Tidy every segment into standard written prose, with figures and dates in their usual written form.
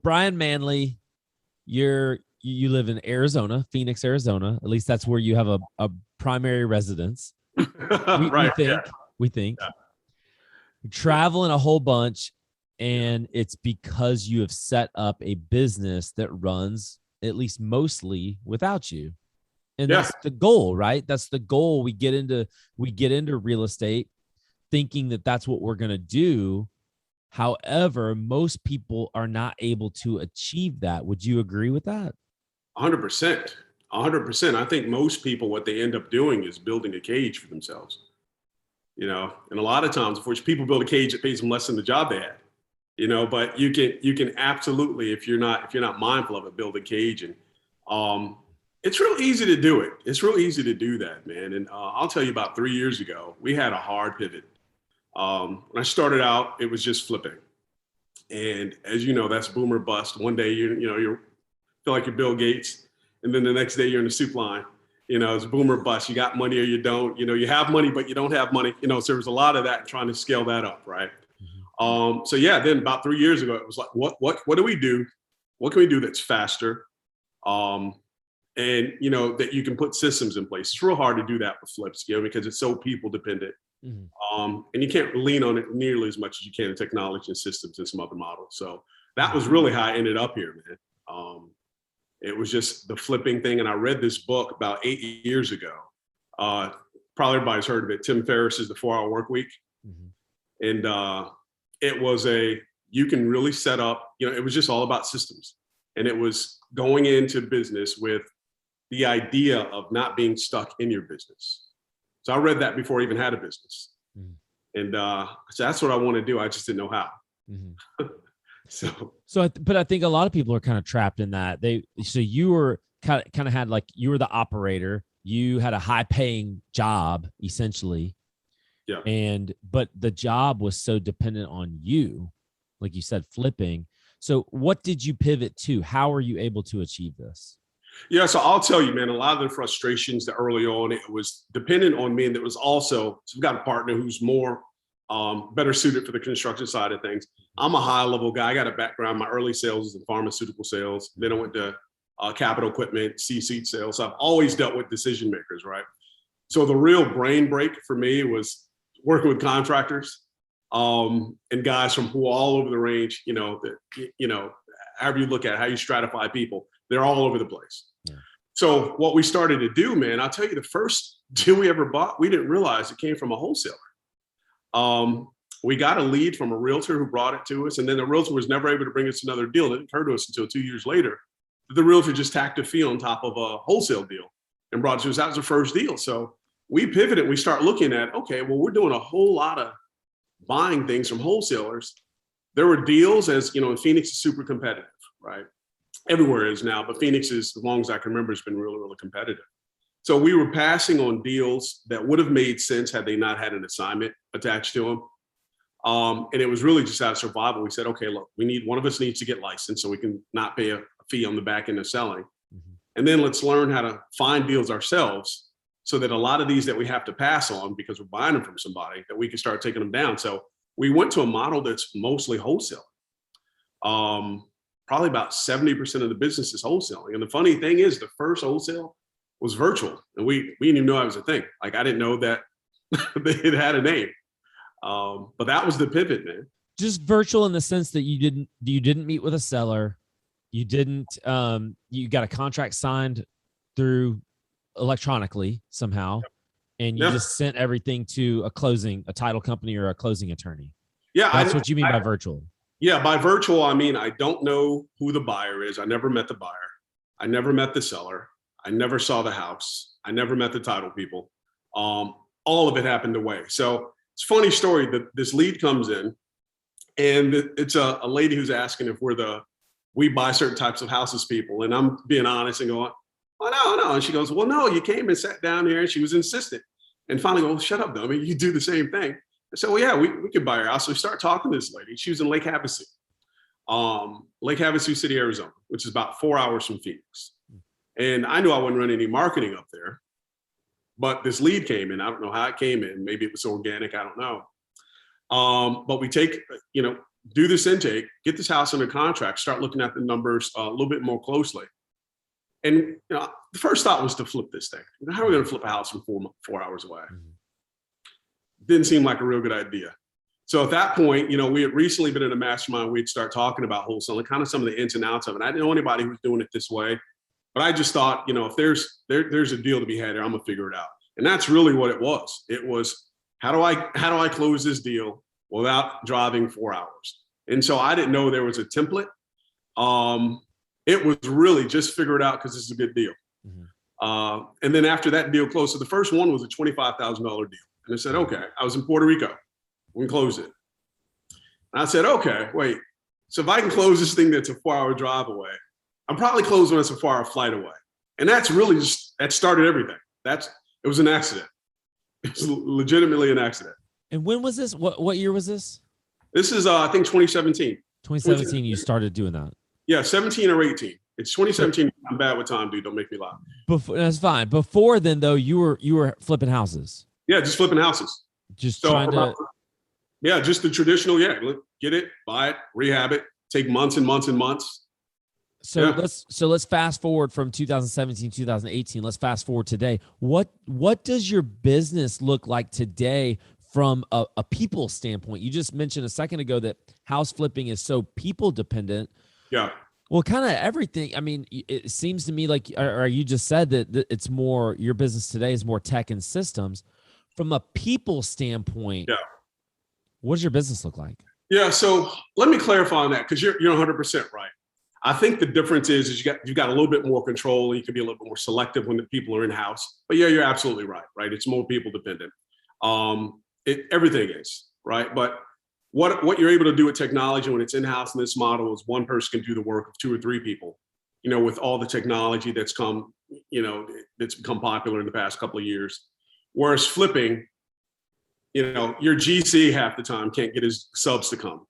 Brian Manley, you live in Arizona, Phoenix, Arizona. At least that's where you have a primary residence. Right. We think. You're traveling a whole bunch, and it's because you have set up a business that runs at least mostly without you. And that's the goal, right? That's the goal. We get into real estate thinking that that's what we're going to do. However, most people are not able to achieve that. Would you agree with that? 100%. 100%. I think most people, what they end up doing is building a cage for themselves. And a lot of times, of course, people build a cage that pays them less than the job they had. But you can absolutely, if you're not mindful of it, build a cage. And it's real easy to do it. It's real easy to do that, man. And I'll tell you, about 3 years ago, we had a hard pivot. When I started out, it was just flipping. And as you know, that's boom or bust. One day you feel like you're Bill Gates, and then the next day you're in the soup line. It's boom or bust. You got money or you don't. You have money, but you don't have money. So there was a lot of that, trying to scale that up, right? Then about 3 years ago, it was like, what do we do? What can we do that's faster? And that you can put systems in place. It's real hard to do that with flips, because it's so people dependent. And you can't lean on it nearly as much as you can in technology and systems and some other models. So that was really how I ended up here, man. It was just the flipping thing. And I read this book about 8 years ago. Probably everybody's heard of it. Tim Ferriss's The 4-Hour Work Week. And it was you can really set up, it was just all about systems. And it was going into business with the idea of not being stuck in your business. So I read that before I even had a business. And so that's what I want to do. I just didn't know how. But I think a lot of people are kind of trapped in that. So you were kind of had, like, you were the operator. You had a high paying job, essentially. Yeah. But the job was so dependent on you, like you said, flipping. So what did you pivot to? How were you able to achieve this? Yeah, so I'll tell you, man, a lot of the frustrations that early on, it was dependent on me. And it was also, so we've got a partner who's more better suited for the construction side of things. I'm a high level guy. I got a background. My early sales is in pharmaceutical sales. Then I went to capital equipment, C-suite sales. So I've always dealt with decision makers, right? So the real brain break for me was working with contractors and guys from who are all over the range, however you look at it, how you stratify people. They're all over the place. Yeah. So what we started to do, man, I'll tell you, the first deal we ever bought, we didn't realize it came from a wholesaler. We got a lead from a realtor who brought it to us. And then the realtor was never able to bring us another deal. It didn't occur to us until 2 years later that the realtor just tacked a fee on top of a wholesale deal and brought it to us. That was the first deal. So we pivoted. We start looking at, okay, well, we're doing a whole lot of buying things from wholesalers. There were deals, as you know, and Phoenix is super competitive, right? Everywhere is now, but Phoenix is, as long as I can remember, has been really, really competitive. So we were passing on deals that would have made sense had they not had an assignment attached to them. And it was really just out of survival. We said, okay, look, one of us needs to get licensed so we can not pay a fee on the back end of selling. And then let's learn how to find deals ourselves so that a lot of these that we have to pass on because we're buying them from somebody, that we can start taking them down. So we went to a model that's mostly wholesale. Probably about 70% of the business is wholesaling. And the funny thing is, the first wholesale was virtual. And we didn't even know that was a thing. Like, I didn't know that it had a name. But that was the pivot, man. Just virtual in the sense that you didn't meet with a seller. You didn't, you got a contract signed through electronically somehow. And you just sent everything to a title company or a closing attorney. Yeah. That's what you mean by virtual. Yeah. By virtual, I mean, I don't know who the buyer is. I never met the buyer. I never met the seller. I never saw the house. I never met the title people. All of it happened away. So it's a funny story that this lead comes in, and it's a lady who's asking if we buy certain types of houses people. And I'm being honest and going, oh, no. And she goes, well, no, you came and sat down here. And she was insistent. And finally, well, shut up, dummy. You do the same thing. I said, well, yeah, we could buy her house. So we start talking to this lady. She was in Lake Havasu City, Arizona, which is about 4 hours from Phoenix. And I knew I wouldn't run any marketing up there. But this lead came in. I don't know how it came in. Maybe it was organic. I don't know. But we take, do this intake, get this house under contract, start looking at the numbers a little bit more closely. And the first thought was to flip this thing. How are we going to flip a house from 4 hours away? Didn't seem like a real good idea. So at that point, we had recently been in a mastermind. We'd start talking about wholesaling, kind of some of the ins and outs of it. I didn't know anybody who was doing it this way, but I just thought, if there's a deal to be had there, I'm gonna figure it out. And that's really what it was. It was, how do I close this deal without driving 4 hours? And so I didn't know there was a template. It was really just figure it out because this is a good deal. And then after that deal closed, so the first one was a $25,000 deal. And I said, okay, I was in Puerto Rico. We can close it. And I said, okay, wait. So if I can close this thing that's a 4-hour drive away, I'm probably closing when it's a 4-hour flight away. And that's really that started everything. It was an accident. It was legitimately an accident. And when was this? What year was this? This is, I think, 2017. 2017, you started doing that. Yeah, 17 or 18. It's 2017. I'm bad with time, dude. Don't make me laugh. That's fine. Before then, though, you were flipping houses. Yeah, just flipping houses. Just trying to. Yeah, just the traditional. Yeah, get it, buy it, rehab it. Take months and months and months. So let's fast forward from 2017, 2018. Let's fast forward today. What does your business look like today from a people standpoint? You just mentioned a second ago that house flipping is so people dependent. Yeah. Well, kind of everything. I mean, it seems to me like, or you just said that it's more, your business today is more tech and systems. From a people standpoint, yeah. What does your business look like? Yeah. So let me clarify on that, because you're 100% right. I think the difference is you've got a little bit more control. You can be a little bit more selective when the people are in house. But yeah, you're absolutely right. Right. It's more people dependent. Everything is right. But what you're able to do with technology when it's in house in this model is one person can do the work of 2 or 3 people. With all the technology that's come, that's become popular in the past couple of years. Whereas flipping, your GC half the time can't get his subs to come.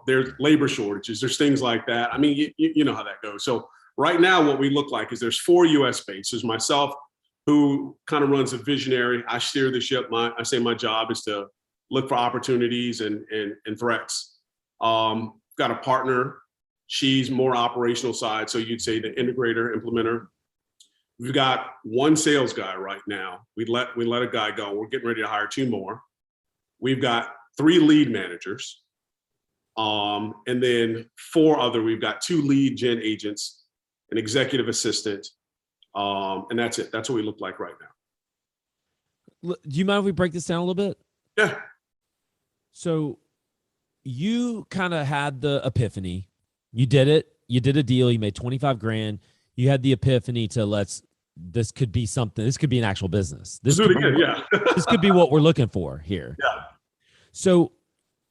There's labor shortages. There's things like that. I mean, you know how that goes. So right now, what we look like is there's 4 U.S. based. There's myself, who kind of runs a visionary. I steer the ship. I say my job is to look for opportunities and threats. Got a partner. She's more operational side. So you'd say the integrator, implementer. We've got 1 sales guy right now. We let a guy go. We're getting ready to hire 2 more. We've got 3 lead managers. And then 4 other, we've got 2 lead gen agents, an executive assistant. And that's it. That's what we look like right now. Do you mind if we break this down a little bit? Yeah. So you kind of had the epiphany. You did it. You did a deal. You made 25 grand. You had the epiphany to this could be something. This could be an actual business. This could be what we're looking for here. Yeah. So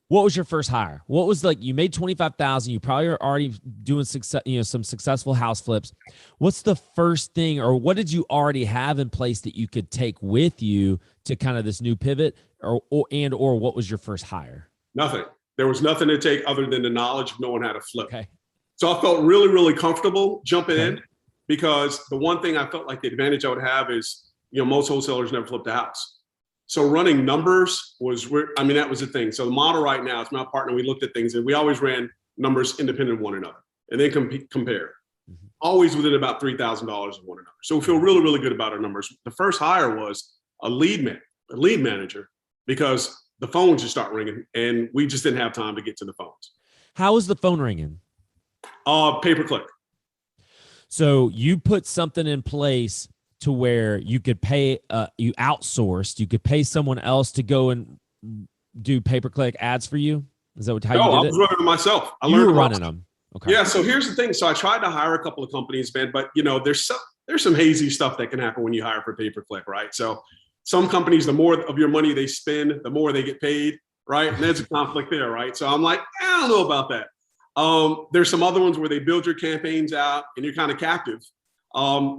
what was your first hire? What was you made 25,000. You probably are already doing some successful house flips. What's the first thing, or what did you already have in place that you could take with you to kind of this new pivot, or what was your first hire? Nothing. There was nothing to take other than the knowledge of knowing how to flip. Okay. So I felt really, really comfortable jumping in, because the one thing I felt like the advantage I would have is, most wholesalers never flipped a house. So running numbers that was the thing. So the model right now, it's my partner. We looked at things and we always ran numbers independent of one another and then compare. Always within about $3,000 of one another. So we feel really, really good about our numbers. The first hire was a lead manager, because the phones just start ringing and we just didn't have time to get to the phones. How was the phone ringing? Pay-per-click. So you put something in place to where you could pay, you outsourced, you could pay someone else to go and do pay-per-click ads for you? Is that how you did it? No, I was running them myself. You were running them. Okay. Yeah. So here's the thing. So I tried to hire a couple of companies, man, but there's some hazy stuff that can happen when you hire for pay-per-click, right? So some companies, the more of your money they spend, the more they get paid, right? And there's a conflict there, right? So I'm like, I don't know about that. There's some other ones where they build your campaigns out and you're kind of captive.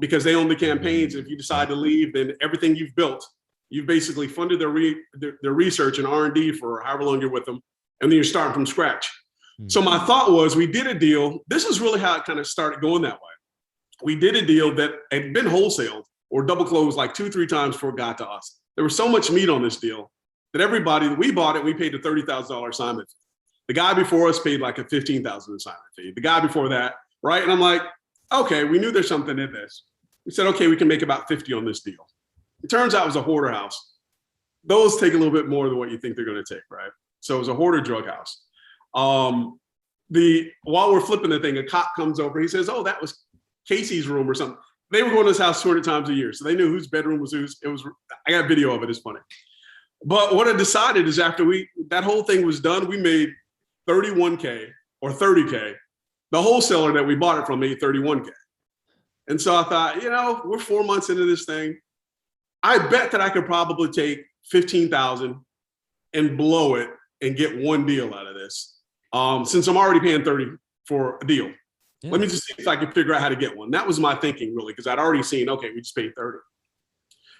Because they own the campaigns. If you decide to leave, then everything you've built, you've basically funded their research and R&D for however long you're with them, and then you're starting from scratch. So my thought was, we did a deal. This is really how it kind of started going that way. We did a deal that had been wholesaled or double closed like 2-3 times before it got to us. There was so much meat on this deal that everybody, we bought it, we paid a $30,000 assignment. The guy before us paid like a $15,000 assignment fee. The guy before that, right? And I'm like, okay, we knew there's something in this. We said, okay, we can make about 50 on this deal. It turns out it was a hoarder house. Those take a little bit more than what you think they're going to take, right? So it was a hoarder drug house. While we're flipping the thing, a cop comes over. He says, "Oh, that was Casey's room or something." They were going to his house 200 times a year, so they knew whose bedroom was whose. It was. I got video of it. It's funny. But what I decided is after that whole thing was done, we made $31K or $30K. The wholesaler that we bought it from made $31K. And so I thought, we're 4 months into this thing. I bet that I could probably take $15,000 and blow it and get one deal out of this. Since I'm already paying 30 for a deal. Yeah. Let me just see if I can figure out how to get one. That was my thinking, really, because I'd already seen, okay, we just paid 30.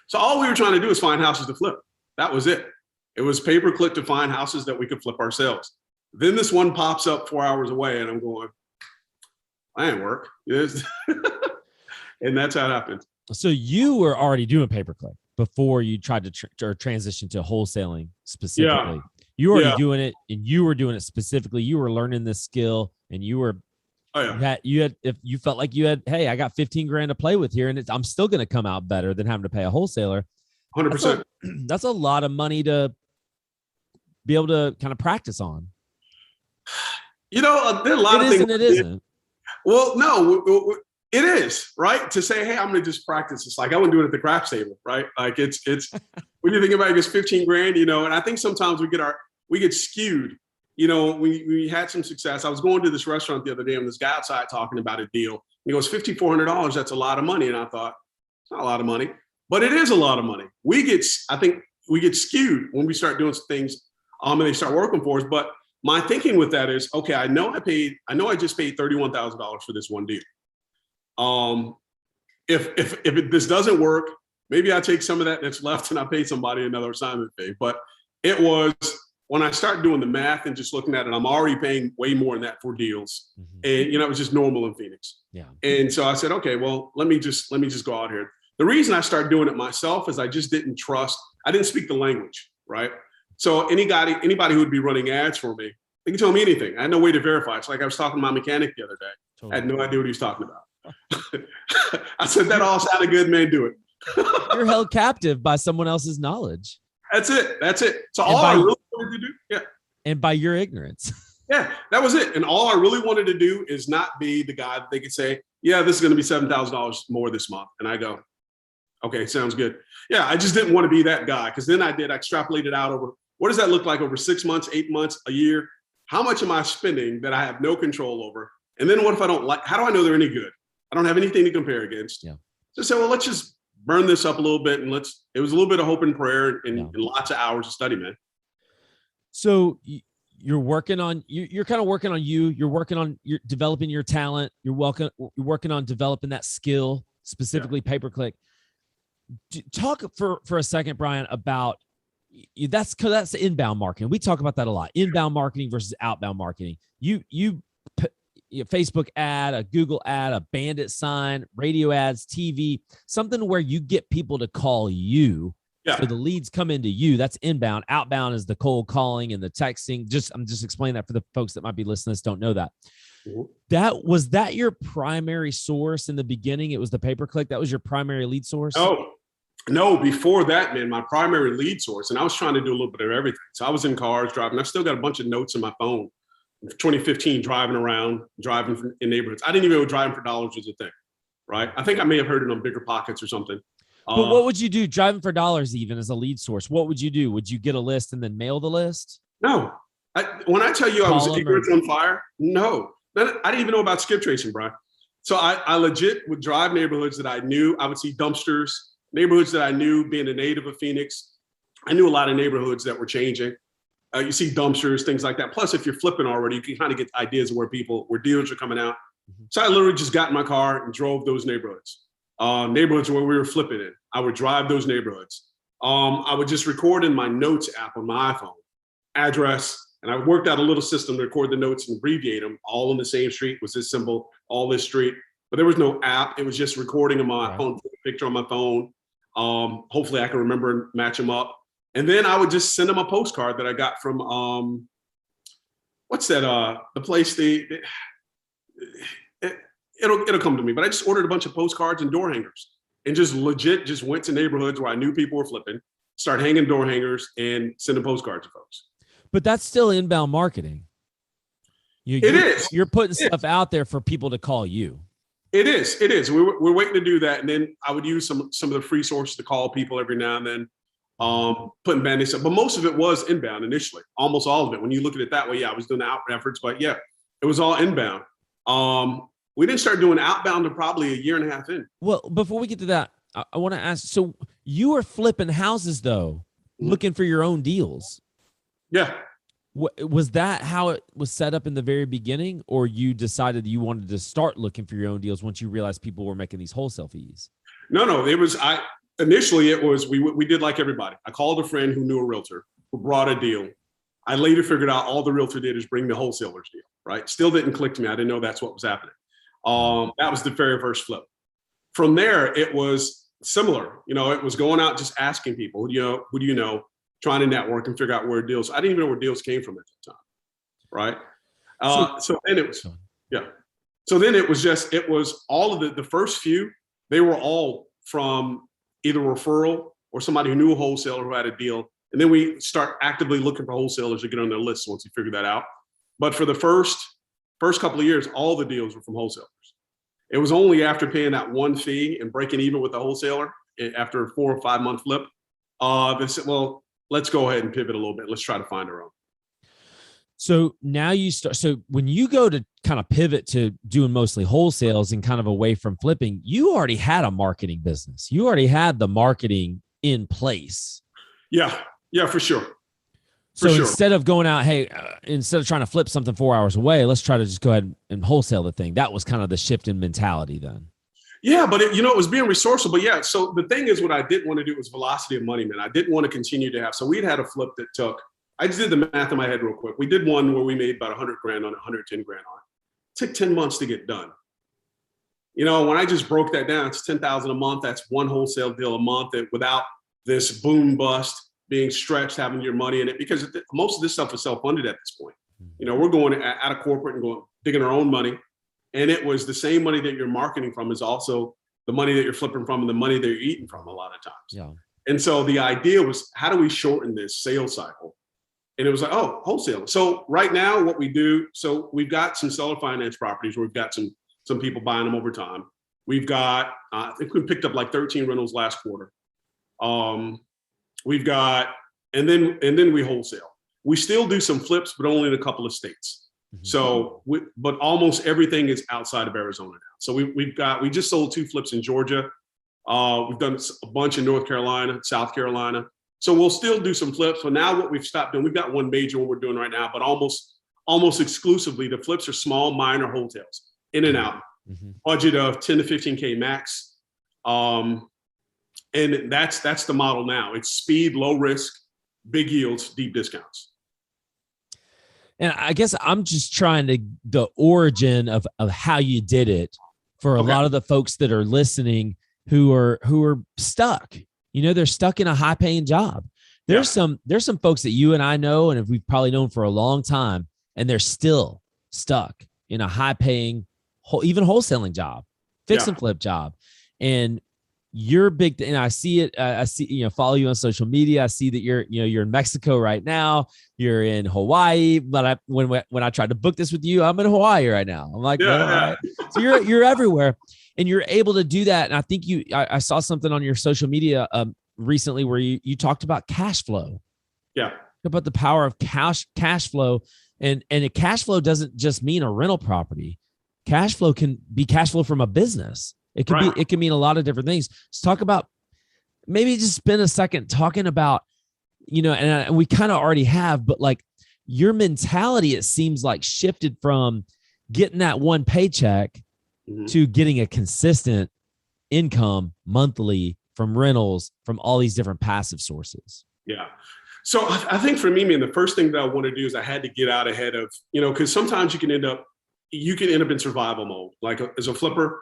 So all we were trying to do is find houses to flip. That was it. It was pay-per-click to find houses that we could flip ourselves. Then this one pops up 4 hours away, and I'm going, I ain't work. Yes. And that's how it happened. So you were already doing pay-per-click before you tried to transition to wholesaling specifically. Yeah. You were already doing it, and you were doing it specifically. You were learning this skill, and you were. Oh yeah. If you felt like you had, hey, I got 15 grand to play with here, and I'm still going to come out better than having to pay a wholesaler. 100%. That's a lot of money to be able to kind of practice on. There are a lot of things. It isn't. Well, no, it is, right? To say, hey, I'm going to just practice. It's like I wouldn't do it at the craps table, right? Like it's when you think about it, it's 15 grand, and I think sometimes we get skewed. We had some success. I was going to this restaurant the other day, and this guy outside talking about a deal. He goes, $5,400. That's a lot of money. And I thought, it's not a lot of money, but it is a lot of money. I think we get skewed when we start doing things, and they start working for us. But my thinking with that is, okay, I know I just paid $31,000 for this one deal. If this doesn't work, maybe I take some of that's left and I pay somebody another assignment fee. But it was when I start doing the math and just looking at it, I'm already paying way more than that for deals. Mm-hmm. And it was just normal in Phoenix. Yeah. And so I said, okay, well, let me just go out here. The reason I started doing it myself is I just didn't speak the language, right? So anybody who would be running ads for me, they can tell me anything. I had no way to verify. It's like I was talking to my mechanic the other day. Totally. I had no idea what he was talking about. I said, that all sounded good, man, do it. You're held captive by someone else's knowledge. That's it. So all I really wanted to do, yeah. And by your ignorance. Yeah, that was it. And all I really wanted to do is not be the guy that they could say, yeah, this is going to be $7,000 more this month. And I go, okay, sounds good. Yeah, I just didn't want to be that guy, because then I extrapolated out over, what does that look like over 6 months, 8 months, a year? How much am I spending that I have no control over? And then what if I don't like, how do I know they're any good? I don't have anything to compare against. Yeah. So I said, well, let's just burn this up a little bit, and it was a little bit of hope and prayer and lots of hours of study, man. So you're working on, you're kind of working on you're working on, you're developing your talent. You're working on developing that skill, specifically pay-per-click. Talk for a second, Brian, about that's inbound marketing. We talk about that a lot. Inbound marketing versus outbound marketing. Facebook ad, a Google ad, a bandit sign, radio ads, TV, something where you get people to call you. Yeah. So the leads come into you. That's inbound. Outbound is the cold calling and the texting. I'm just explaining that for the folks that might be listening that don't know that. Mm-hmm. Was that your primary source in the beginning? It was the pay-per-click. That was your primary lead source? Oh, no. Before that, man, my primary lead source, and I was trying to do a little bit of everything. So I was in cars driving. I still got a bunch of notes in my phone. 2015, driving in neighborhoods. I didn't even know driving for dollars was a thing, right? I think I may have heard it on Bigger Pockets or something. But what would you do driving for dollars even as a lead source? What would you do? Would you get a list and then mail the list? No. When I tell you I was ignorance on fire, no. I didn't even know about skip tracing, Brian. So I legit would drive neighborhoods that I knew. I would see dumpsters, neighborhoods that I knew, being a native of Phoenix. I knew a lot of neighborhoods that were changing. You see dumpsters, things like that. Plus, if you're flipping already, you can kind of get ideas of where deals are coming out. Mm-hmm. So I literally just got in my car and drove those neighborhoods. Neighborhoods where we were flipping in. I would drive those neighborhoods. I would just record in my notes app on my iPhone, address, and I worked out a little system to record the notes and abbreviate them. All on the same street was this symbol, all this street. But there was no app. It was just recording on my phone, picture on my phone. Hopefully I can remember and match them up. And then I would just send them a postcard that I got from, what's that? The place it'll come to me. But I just ordered a bunch of postcards and door hangers, and just legit just went to neighborhoods where I knew people were flipping, start hanging door hangers and sending postcards to folks. But that's still inbound marketing. You're putting stuff out there for people to call you. It is. We're waiting to do that, and then I would use some of the free sources to call people every now and then, putting band-aids up. But most of it was inbound initially. Almost all of it. When you look at it that way, I was doing the outbound efforts, but it was all inbound. We didn't start doing outbound until probably a year and a half in. Well, before we get to that, I want to ask. So you were flipping houses though, looking for your own deals. Yeah. Was that how it was set up in the very beginning, or you decided you wanted to start looking for your own deals once you realized people were making these wholesale fees? No, initially it was, we did like everybody. I called a friend who knew a realtor who brought a deal. I later figured out all the realtor did is bring the wholesaler's deal, right? Still didn't click to me. I didn't know that's what was happening. That was the very first flip. From there, it was similar. It was going out, just asking people, who do you know? Trying to network and figure out where deals. I didn't even know where deals came from at the time, right? So then it was, So then it was all of the first few. They were all from either referral or somebody who knew a wholesaler who had a deal, and then we start actively looking for wholesalers to get on their list once we figure that out. But for the first couple of years, all the deals were from wholesalers. It was only after paying that one fee and breaking even with the wholesaler after a 4 or 5 month flip, they said, well, let's go ahead and pivot a little bit. Let's try to find our own. So now you start. So when you go to kind of pivot to doing mostly wholesales and kind of away from flipping, you already had a marketing business. You already had the marketing in place. Yeah, for sure. So instead of going out, hey, instead of trying to flip something 4 hours away, let's try to just go ahead and wholesale the thing. That was kind of the shift in mentality then. Yeah, but it was being resourceful. But yeah, so the thing is, what I didn't want to do was velocity of money, man. I didn't want to continue to have. So we'd had a flip that took. I just did the math in my head real quick. We did one where we made about 100 grand on it, 110 grand on it. It took 10 months to get done. When I just broke that down, it's 10,000 a month. That's one wholesale deal a month, without this boom bust being stretched, having your money in it, because most of this stuff is self-funded at this point. We're going out of corporate and digging our own money. And it was the same money that you're marketing from is also the money that you're flipping from and the money that you're eating from a lot of times. Yeah. And so the idea was, how do we shorten this sales cycle? And it was like, wholesale. So right now what we do, so we've got some seller finance properties where we've got some people buying them over time. We've got, I think we picked up like 13 rentals last quarter. We've got, and then we wholesale. We still do some flips, but only in a couple of states. So, but almost everything is outside of Arizona now. So we just sold 2 flips in Georgia. We've done a bunch in North Carolina, South Carolina. So we'll still do some flips. But now what we've stopped doing, we've got one major one we're doing right now, but almost exclusively the flips are small, minor hotels, in and out. Budget of 10 to 15K max. And that's the model now. It's speed, low risk, big yields, deep discounts. And I guess I'm just trying the origin of how you did it for a lot of the folks that are listening who are stuck. They're stuck in a high paying job. There's some folks that you and I know, and we've probably known for a long time, and they're still stuck in a high paying, even wholesaling job, fix and flip job. And you're big, and I see it. I see, follow you on social media. I see that you're in Mexico right now. You're in Hawaii. But when I tried to book this with you, I'm in Hawaii right now. I'm like, right. So you're everywhere, and you're able to do that. And I think I saw something on your social media recently where you talked about cash flow. Yeah, about the power of cash flow, and a cash flow doesn't just mean a rental property. Cash flow can be cash flow from a business. It can mean a lot of different things. Let's talk about, maybe just spend a second talking about, and we kind of already have, but like your mentality, it seems like shifted from getting that one paycheck to getting a consistent income monthly from rentals, from all these different passive sources. Yeah. So I think for me, man, the first thing that I want to do is I had to get out ahead of, because sometimes you can end up in survival mode, like as a flipper.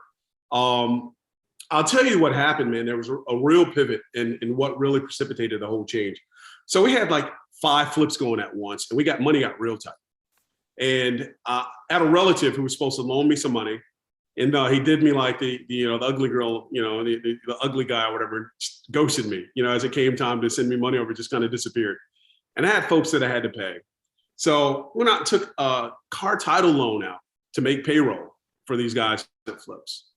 I'll tell you what happened, man. There was a real pivot in what really precipitated the whole change. So we had like 5 flips going at once, and money got real tight. And I had a relative who was supposed to loan me some money. And he did me like the ugly girl, the ugly guy or whatever, ghosted me, as it came time to send me money over, just kind of disappeared. And I had folks that I had to pay. So went out and took a car title loan out to make payroll for these guys that flips.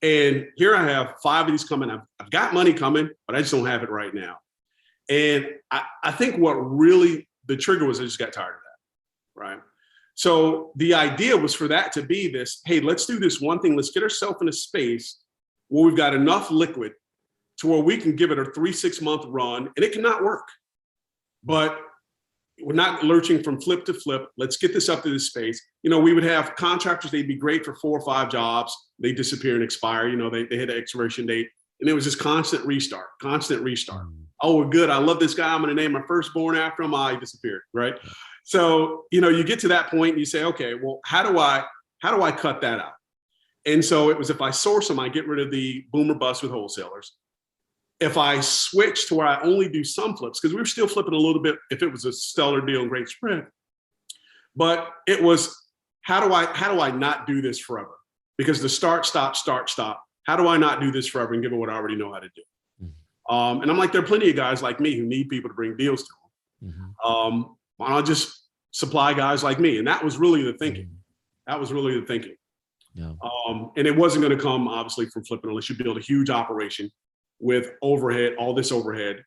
And here I have 5 of these coming. I've got money coming, but I just don't have it right now. And I think what really the trigger was, I just got tired of that, right? So the idea was for that to be this, hey, let's do this one thing. Let's get ourselves in a space where we've got enough liquid to where we can give it a 3-6 month run, and it cannot work. But we're not lurching from flip to flip. Let's get this up to this space. We would have contractors, they'd be great for 4 or 5 jobs. They disappear and expire. They hit an expiration date. And it was just constant restart. Oh, we're good. I love this guy. I'm going to name my firstborn after him. He disappeared, right? So, you get to that point and you say, okay, well, how do I cut that out? And so it was, if I source them, I get rid of the boom or bust with wholesalers. If I switch to where I only do some flips, because we were still flipping a little bit if it was a stellar deal and great spread, but it was, how do I not do this forever? Because the start, stop, how do I not do this forever and give it what I already know how to do? Mm-hmm. And I'm like, there are plenty of guys like me who need people to bring deals to them. Mm-hmm. Why not just supply guys like me? And that was really the thinking. Yeah. And it wasn't going to come obviously from flipping unless you build a huge operation with overhead, all this overhead.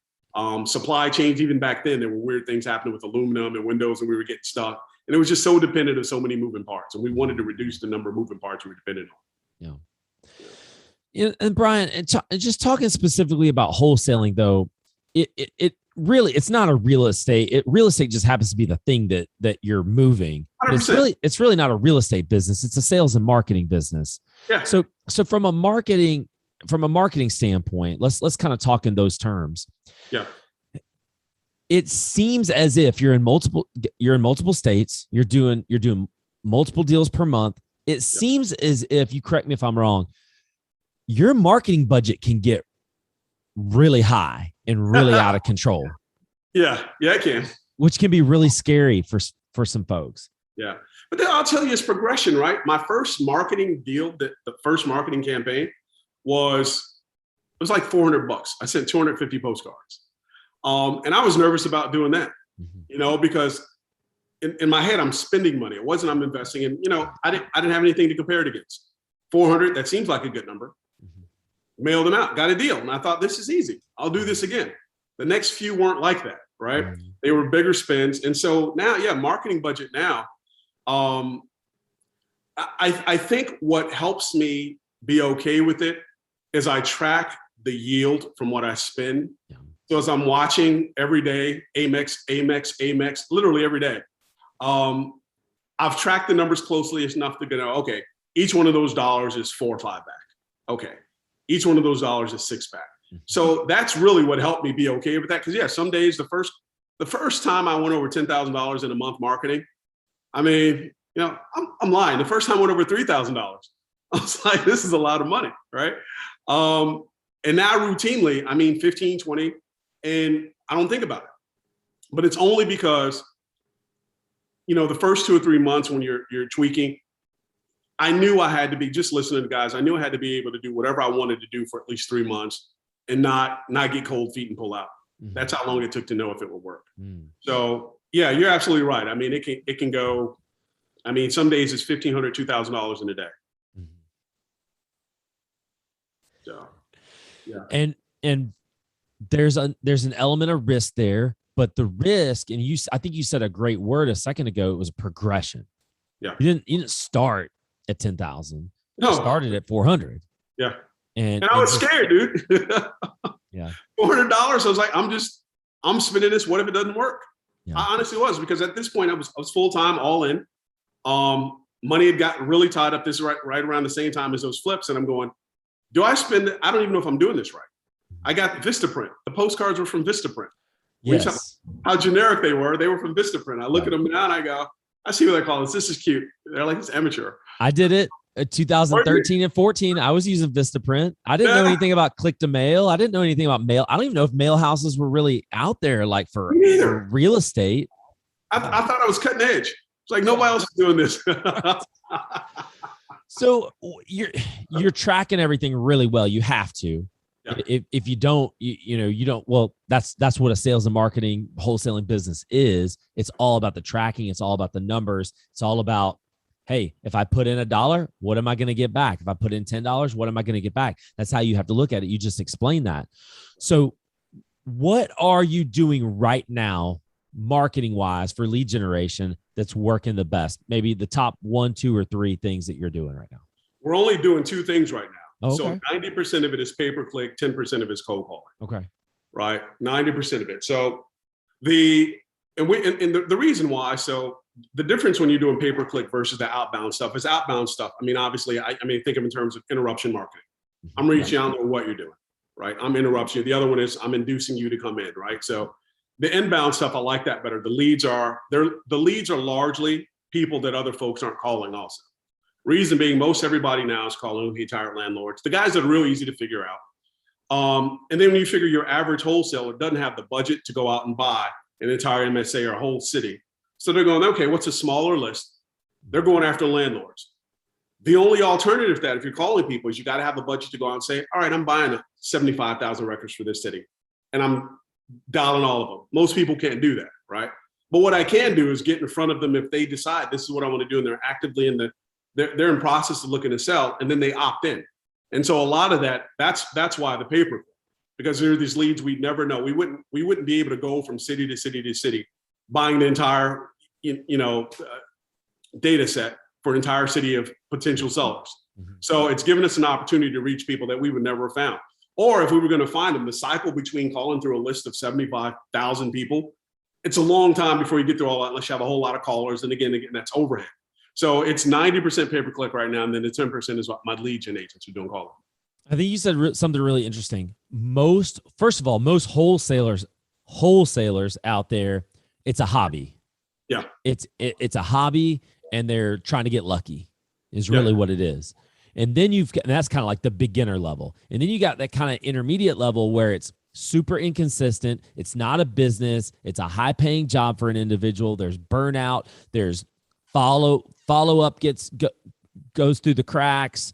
Supply chains, even back then, there were weird things happening with aluminum and windows, and we were getting stuck. And it was just so dependent of so many moving parts. And we wanted to reduce the number of moving parts we were dependent on. Yeah. And Brian, just talking specifically about wholesaling, though, it really, it's not a real estate. Real estate just happens to be the thing that you're moving. It's really not a real estate business. It's a sales and marketing business. Yeah. So from a marketing standpoint, let's kind of talk in those terms. Yeah. It seems as if you're in multiple states, you're doing multiple deals per month. It seems as if, you correct me if I'm wrong, your marketing budget can get really high and really out of control. Yeah, it can. Which can be really scary for some folks. Yeah. But then I'll tell you, it's progression, right? My first marketing deal, the first marketing campaign was like $400. I sent 250 postcards. And I was nervous about doing that, because in my head, I'm spending money. It wasn't I'm investing in, I didn't have anything to compare it against. 400, that seems like a good number. Mailed them out, got a deal. And I thought, this is easy. I'll do this again. The next few weren't like that, right? They were bigger spends. And so now, marketing budget now. I think what helps me be okay with it is I track the yield from what I spend. Yeah. So as I'm watching every day, Amex, literally every day, I've tracked the numbers closely enough to know, okay, each one of those dollars is 4 or 5 back. Okay. Each one of those dollars is 6 back. So that's really what helped me be okay with that. Because some days, the first time I went over $10,000 in a month marketing, I mean, I'm lying. The first time I went over $3,000, I was like, this is a lot of money, right? And now routinely, I mean, 15, 20, and I don't think about it. But it's only because, the first 2 or 3 months when you're tweaking, I knew I had to be, just listening to guys, I knew I had to be able to do whatever I wanted to do for at least 3 months and not get cold feet and pull out. Mm-hmm. That's how long it took to know if it would work. Mm. So yeah, you're absolutely right. I mean, it can go, I mean, some days it's $1,500, $2,000 in a day. Mm-hmm. So, yeah. And there's an element of risk there, but the risk, and I think you said a great word a second ago, it was a progression. Yeah. You didn't start at 10,000. No. You started at 400. Yeah. And I was scared, dude. Yeah. $400. I was like, I'm spending this. What if it doesn't work? Yeah. I honestly was, because at this point I was full-time, all in. Money had gotten really tied up this right around the same time as those flips. And I'm going, do I spend it? I don't even know if I'm doing this right. I got Vistaprint. The postcards were from Vistaprint. Yes. How generic they were. They were from Vistaprint. I look at them now and I go, I see what they call this. This is cute. They're like, it's amateur. I did it. 2013 and 14, I was using Vistaprint. I didn't know anything about click to mail. I didn't know anything about mail. I don't even know if mail houses were really out there, like for real estate. I thought I was cutting edge. It's like nobody else is doing this. So you're tracking everything really well. You have to. Yeah. If you don't, you don't. Well, that's what a sales and marketing wholesaling business is. It's all about the tracking. It's all about the numbers. It's all about, hey, if I put in $1, what am I going to get back? If I put in $10, what am I going to get back? That's how you have to look at it. You just explained that. So what are you doing right now, marketing wise, for lead generation that's working the best? Maybe the top 1, 2, or 3 things that you're doing right now. We're only doing 2 things right now. Oh, okay. So 90% of it is pay-per-click, 10% of it is cold calling. Okay. Right. 90% of it. So the reason why, so the difference when you're doing pay-per-click versus the outbound stuff is outbound stuff. I mean, obviously, I think of in terms of interruption marketing. I'm reaching out to what you're doing, right? I'm interrupting you. The other one is I'm inducing you to come in, right? So the inbound stuff, I like that better. The leads are largely people that other folks aren't calling also. Reason being, most everybody now is calling retired landlords, the guys that are real easy to figure out. And then when you figure your average wholesaler doesn't have the budget to go out and buy an entire MSA or a whole city. So they're going, okay, what's a smaller list? They're going after landlords. The only alternative to that, if you're calling people, is you got to have the budget to go out and say, all right, I'm buying 75,000 records for this city, and I'm dialing all of them. Most people can't do that, right? But what I can do is get in front of them if they decide this is what I want to do, and they're actively they're in process of looking to sell, and then they opt in. And so a lot of that's why the pay-per-click, because there are these leads we never know. We wouldn't be able to go from city to city to city, buying the entire data set for an entire city of potential sellers. Mm-hmm. So it's given us an opportunity to reach people that we would never have found. Or if we were going to find them, the cycle between calling through a list of 75,000 people, it's a long time before you get through all that, unless you have a whole lot of callers. And again, that's overhead. So it's 90% pay-per-click right now, and then the 10% is what my lead gen agents are doing calling. I think you said something really interesting. First of all, most wholesalers out there, it's a hobby. Yeah. It's a hobby, and they're trying to get lucky is really what it is. And then and that's kind of like the beginner level. And then you got that kind of intermediate level where it's super inconsistent. It's not a business. It's a high paying job for an individual. There's burnout. There's follow up goes through the cracks.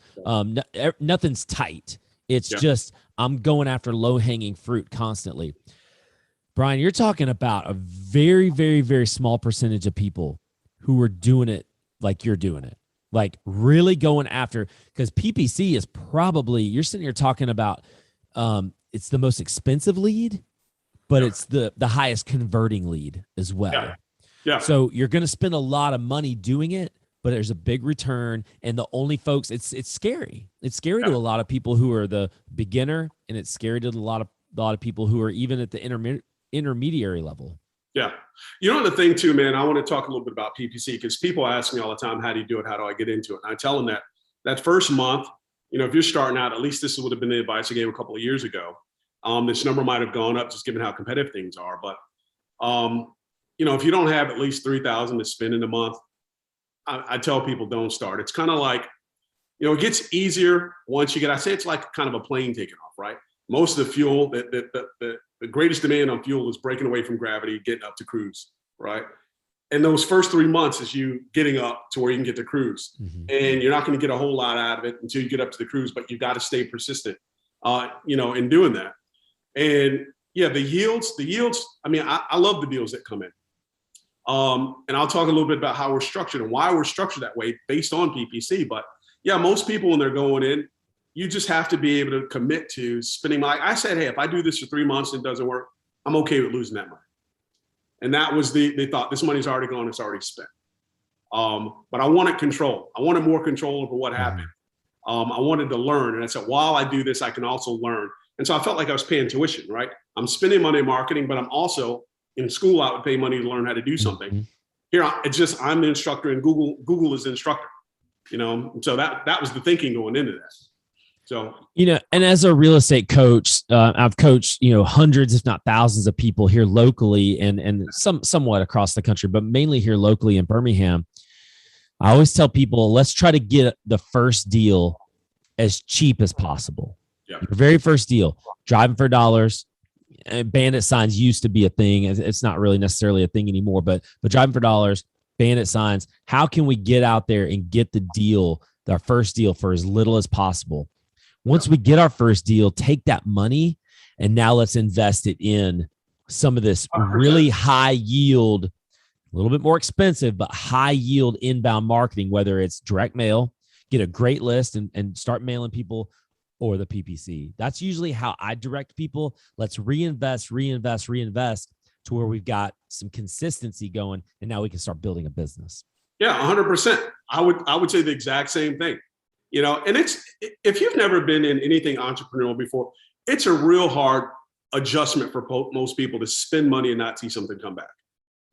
Nothing's tight. It's just, I'm going after low hanging fruit constantly. Brian, you're talking about a very, very, very small percentage of people who are doing it like you're doing it, like really going after, because PPC is probably, you're sitting here talking about, it's the most expensive lead, but it's the highest converting lead as well. Yeah. So you're going to spend a lot of money doing it, but there's a big return. And the only folks, it's scary. It's scary to a lot of people who are the beginner, and it's scary to a lot of people who are even at the intermediary level. Yeah. You know, the thing too, man, I want to talk a little bit about PPC, because people ask me all the time, how do you do it? How do I get into it? And I tell them that first month, if you're starting out, at least this would have been the advice I gave a couple of years ago. This number might have gone up just given how competitive things are. But, if you don't have at least 3,000 to spend in a month, I tell people don't start. It's kind of like, it gets easier once you get, I say it's like kind of a plane taking off, right? Most of the fuel, the greatest demand on fuel is breaking away from gravity, getting up to cruise, right? And those first 3 months is you getting up to where you can get to cruise. Mm-hmm. And you're not going to get a whole lot out of it until you get up to the cruise, but you've got to stay persistent, in doing that. And yeah, the yields, I mean, I love the deals that come in. And I'll talk a little bit about how we're structured and why we're structured that way based on PPC. But yeah, most people, when they're going in, you just have to be able to commit to spending I said, hey, if I do this for 3 months and it doesn't work, I'm okay with losing that money. And that was they thought, this money's already gone, it's already spent. But I wanted control. I wanted more control over what happened. I wanted to learn. And I said, while I do this, I can also learn. And so I felt like I was paying tuition, right? I'm spending money in marketing, but I'm also in school, I would pay money to learn how to do something. Mm-hmm. Here, it's just, I'm the instructor and Google is the instructor, So that was the thinking going into this. So, and as a real estate coach, I've coached, hundreds, if not thousands of people here locally and somewhat across the country, but mainly here locally in Birmingham. I always tell people, let's try to get the first deal as cheap as possible. Yeah. Your very first deal, driving for dollars. Bandit signs used to be a thing. It's not really necessarily a thing anymore, but driving for dollars, bandit signs. How can we get out there and get the deal, our first deal, for as little as possible? Once we get our first deal, take that money and now let's invest it in some of this really high yield, a little bit more expensive, but high yield inbound marketing, whether it's direct mail, get a great list and start mailing people, or the PPC. That's usually how I direct people. Let's reinvest to where we've got some consistency going, and now we can start building a business. Yeah, 100%. I would say the exact same thing. And if you've never been in anything entrepreneurial before, it's a real hard adjustment for most people to spend money and not see something come back,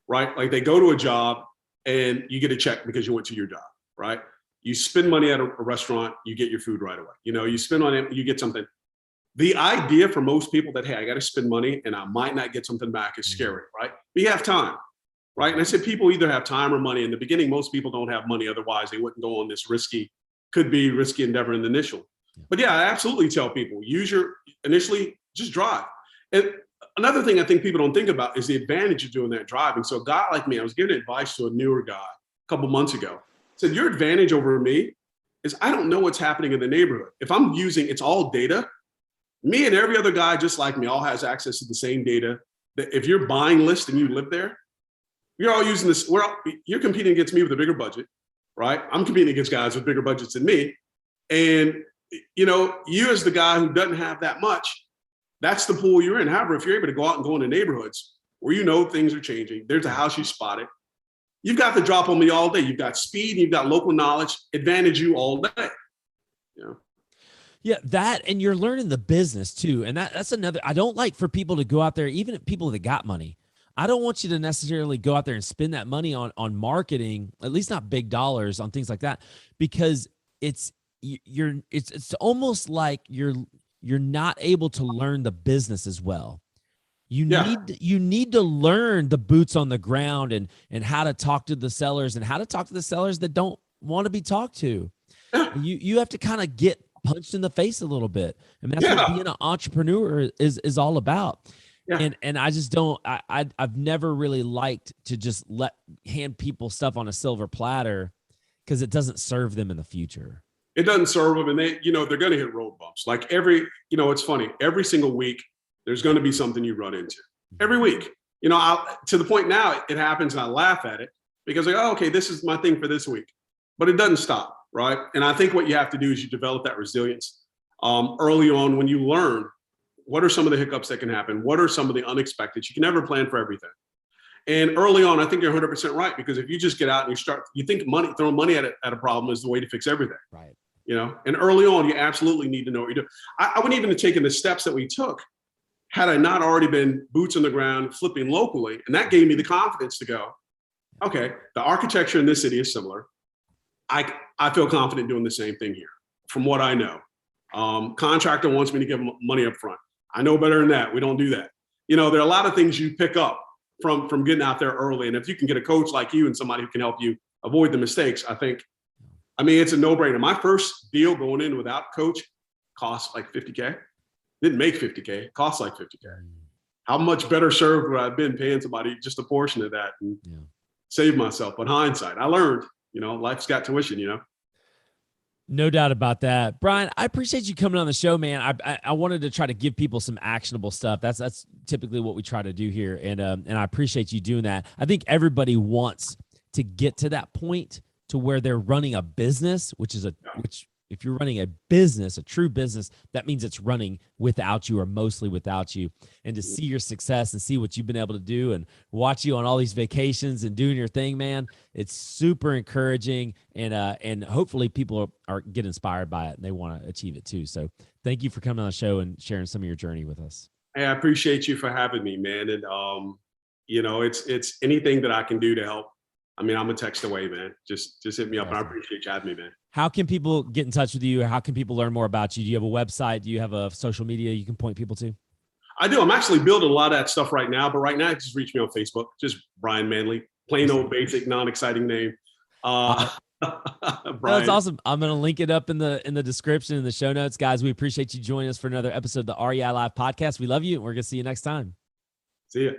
right? Like they go to a job and you get a check because you went to your job, right? You spend money at a restaurant, you get your food right away. You spend on it, you get something. The idea for most people that, hey, I got to spend money and I might not get something back is scary, right? But you have time, right? And I said people either have time or money. In the beginning, most people don't have money. Otherwise, they wouldn't go on this could be risky endeavor in the initial. But yeah, I absolutely tell people, initially just drive. And another thing I think people don't think about is the advantage of doing that driving. So a guy like me, I was giving advice to a newer guy a couple months ago. Said, your advantage over me is I don't know what's happening in the neighborhood. If I'm using, it's all data. Me and every other guy just like me all has access to the same data. That if you're buying lists and you live there, you're all using this. You're competing against me with a bigger budget, right? I'm competing against guys with bigger budgets than me. And you as the guy who doesn't have that much, that's the pool you're in. However, if you're able to go out and go into neighborhoods where things are changing, there's a house you spotted, you've got the drop on me all day. You've got speed, you've got local knowledge, advantage you all day. Yeah, that, and you're learning the business too. And that's another, I don't like for people to go out there, even people that got money. I don't want you to necessarily go out there and spend that money on marketing, at least not big dollars on things like that, because it's almost like you're not able to learn the business as well. You need to learn the boots on the ground and how to talk to the sellers and how to talk to the sellers that don't want to be talked to. You have to kind of get punched in the face a little bit. I mean, that's what being an entrepreneur is all about. Yeah. And I just don't, I've never really liked to just hand people stuff on a silver platter because it doesn't serve them in the future. It doesn't serve them. And they're going to hit road bumps. Like it's funny, every single week, there's going to be something you run into every week, to the point now it happens and I laugh at it because okay, this is my thing for this week, but it doesn't stop. Right. And I think what you have to do is you develop that resilience early on when you learn what are some of the hiccups that can happen? What are some of the unexpected? You can never plan for everything. And early on, I think you're 100% right, because if you just get out and you think throwing money at a problem is the way to fix everything. Right. And early on, you absolutely need to know what you're doing. I wouldn't even have taken the steps that we took had I not already been boots on the ground, flipping locally. And that gave me the confidence to go, okay, the architecture in this city is similar. I feel confident doing the same thing here from what I know. Contractor wants me to give them money up front. I know better than that. We don't do that. There are a lot of things you pick up from getting out there early. And if you can get a coach like you and somebody who can help you avoid the mistakes, it's a no-brainer. My first deal going in without a coach cost like $50K. Didn't make $50K, cost like $50K. How much better served would I have been paying somebody just a portion of that and save myself? But hindsight, I learned, life's got tuition, No doubt about that. Brian, I appreciate you coming on the show, man. I wanted to try to give people some actionable stuff. That's typically what we try to do here. And I appreciate you doing that. I think everybody wants to get to that point to where they're running a business, which if you're running a business, a true business, that means it's running without you or mostly without you. And to see your success and see what you've been able to do and watch you on all these vacations and doing your thing, man, it's super encouraging. And hopefully people get inspired by it and they want to achieve it too. So thank you for coming on the show and sharing some of your journey with us. Hey, I appreciate you for having me, man. And, it's anything that I can do to help. I'm a text away, man. Just hit me up. And I appreciate you having me, man. How can people get in touch with you? How can people learn more about you? Do you have a website? Do you have a social media you can point people to? I do. I'm actually building a lot of that stuff right now. But right now, just reach me on Facebook. Just Brian Manley. Plain old basic, non-exciting name. That's awesome. I'm going to link it up in the description, in the show notes. Guys, we appreciate you joining us for another episode of the REI Live podcast. We love you, and we're going to see you next time. See ya.